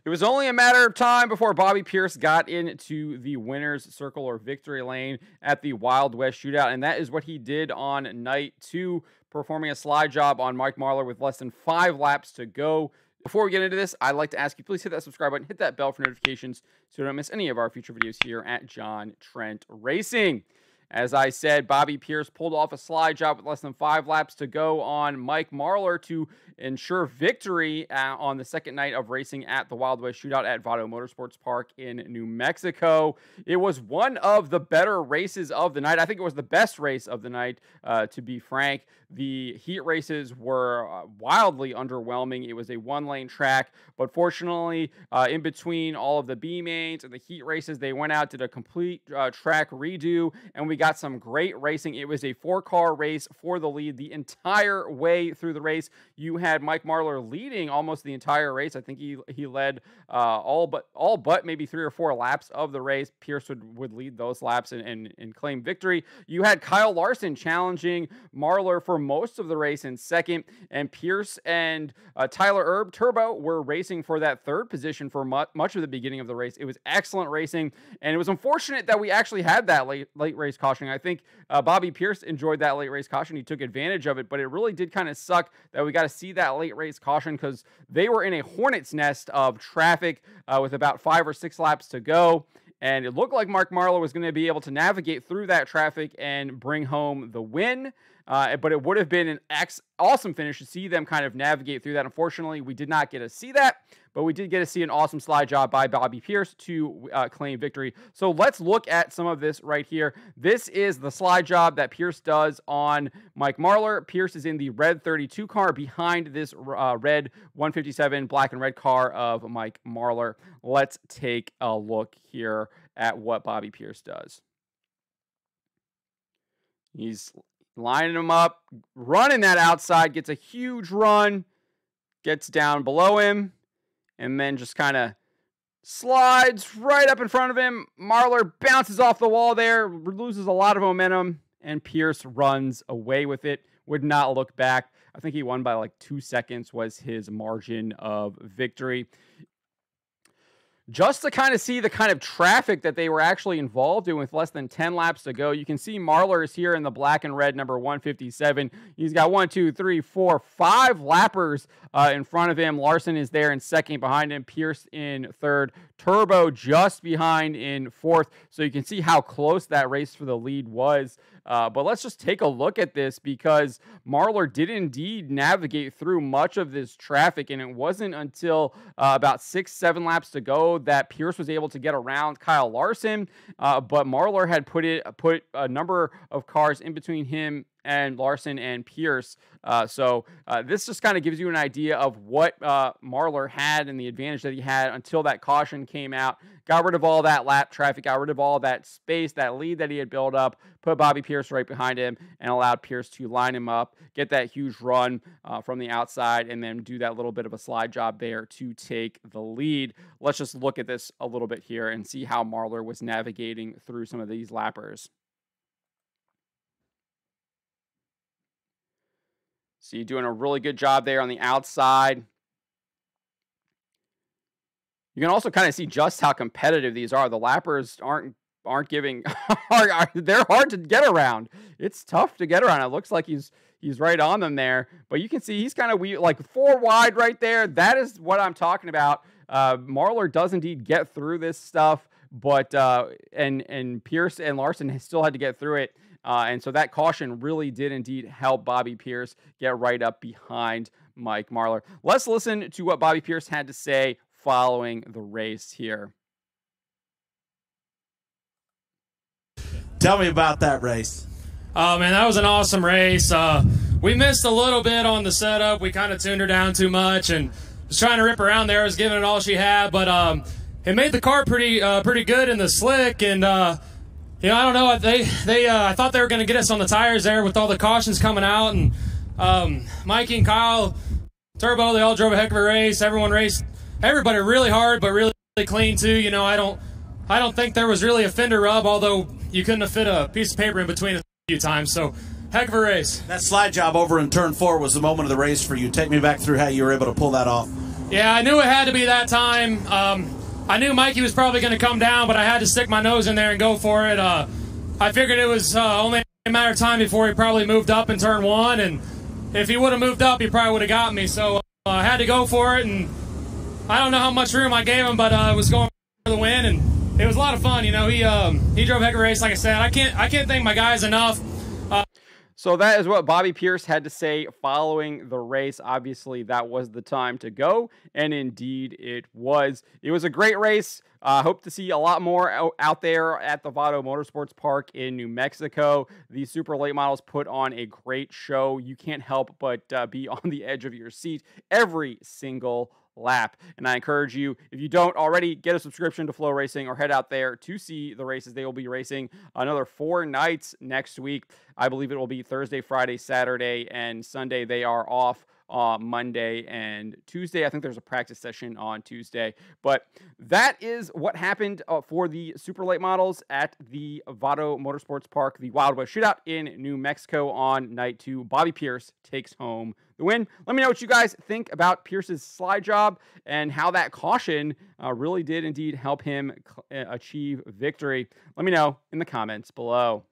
It was only a matter of time before Bobby Pierce got into the winner's circle or victory lane at the Wild West Shootout, and that is what he did on night 2, performing a slide job on Mike Marlar with less than 5 laps to go. Before we get into this, I'd like to ask you, please hit that subscribe button, hit that bell for notifications so you don't miss any of our future videos here at John Trent Racing. As I said, Bobby Pierce pulled off a slide job with less than 5 laps to go on Mike Marlar to ensure victory on the second night of racing at the Wild West Shootout at Vado Motorsports Park in New Mexico. It was one of the better races of the night. I think it was the best race of the night, to be frank. The heat races were wildly underwhelming. It was a one-lane track, but fortunately, in between all of the B-mains and the heat races, they went out, did a complete track redo, and we got some great racing. It was a 4-car race for the lead the entire way through the race. You had Mike Marlar leading almost the entire race. I think he led all but maybe 3 or 4 laps of the race. Pierce would lead those laps and claim victory. You had Kyle Larson challenging Marlar for most of the race in second, and Pierce and Tyler Erb Turbo were racing for that third position for much of the beginning of the race. It was excellent racing, and it was unfortunate that we actually had that late race caution. I think Bobby Pierce enjoyed that late race caution. He took advantage of it, but it really did kind of suck that we got to see that late race caution because they were in a hornet's nest of traffic with about 5 or 6 laps to go. And it looked like Mike Marlar was going to be able to navigate through that traffic and bring home the win. But it would have been an awesome finish to see them kind of navigate through that. Unfortunately, we did not get to see that, but we did get to see an awesome slide job by Bobby Pierce to claim victory. So let's look at some of this right here. This is the slide job that Pierce does on Mike Marlar. Pierce is in the red 32 car behind this red 157 black and red car of Mike Marlar. Let's take a look here at what Bobby Pierce does. He's lining him up, running that outside, gets a huge run, gets down below him, and then just kind of slides right up in front of him. Marlar bounces off the wall there, loses a lot of momentum, and Pierce runs away with it, would not look back. I think he won by like 2 seconds was his margin of victory. Just to kind of see the kind of traffic that they were actually involved in with less than 10 laps to go, you can see Marlar is here in the black and red number 157. He's got 1, 2, 3, 4, 5 lappers in front of him. Larson is there in second behind him. Pierce in third. Turbo just behind in fourth. So you can see how close that race for the lead was. But let's just take a look at this because Marlar did indeed navigate through much of this traffic, and it wasn't until about 6, 7 laps to go that Pierce was able to get around Kyle Larson. But Marlar had put a number of cars in between him and Larson and Pierce. So this just kind of gives you an idea of what Marlar had and the advantage that he had until that caution came out. Got rid of all that lap traffic, got rid of all that space, that lead that he had built up, put Bobby Pierce right behind him, and allowed Pierce to line him up, get that huge run from the outside, and then do that little bit of a slide job there to take the lead. Let's just look at this a little bit here and see how Marlar was navigating through some of these lappers. So you're doing a really good job there on the outside. You can also kind of see just how competitive these are. The lappers aren't giving. They're hard to get around. It's tough to get around. It looks like he's right on them there, but you can see he's kind of like 4 wide right there. That is what I'm talking about. Marlar does indeed get through this stuff, but and Pierce and Larson still had to get through it. And so that caution really did indeed help Bobby Pierce get right up behind Mike Marlar. Let's listen to what Bobby Pierce had to say following the race here. Tell me about that race. Oh, man, that was an awesome race. We missed a little bit on the setup. We kind of tuned her down too much and was trying to rip around there. I was giving it all she had, but it made the car pretty good in the slick. And, you know, I don't know. I thought they were going to get us on the tires there with all the cautions coming out. And Mikey and Kyle, Turbo, they all drove a heck of a race. Everybody really hard, but really clean too. You know, I don't think there was really a fender rub, although you couldn't have fit a piece of paper in between a few times. So heck of a race. That slide job over in turn 4 was the moment of the race for you. Take me back through how you were able to pull that off. Yeah, I knew it had to be that time. I knew Mikey was probably going to come down, but I had to stick my nose in there and go for it. I figured it was only a matter of time before he probably moved up in turn one, and if he would have moved up, he probably would have got me. So I had to go for it, and I don't know how much room I gave him, but I was going for the win, and it was a lot of fun. You know, he drove a heck of a race, like I said. I can't thank my guys enough. So that is what Bobby Pierce had to say following the race. Obviously, that was the time to go, and indeed it was. It was a great race. Hope to see a lot more out there at the Vado Motorsports Park in New Mexico. The super late models put on a great show. You can't help but be on the edge of your seat every single lap. And I encourage you, if you don't already, get a subscription to Flow Racing or head out there to see the races. They will be racing another 4 nights next week. I believe it will be Thursday, Friday, Saturday, and Sunday. They are off Monday and Tuesday. I think there's a practice session on Tuesday. But that is what happened for the super late models at the Vado Motorsports Park, the Wild West Shootout in New Mexico on night 2. Bobby Pierce takes home the win. Let me know what you guys think about Pierce's slide job and how that caution really did indeed help him achieve victory. Let me know in the comments below.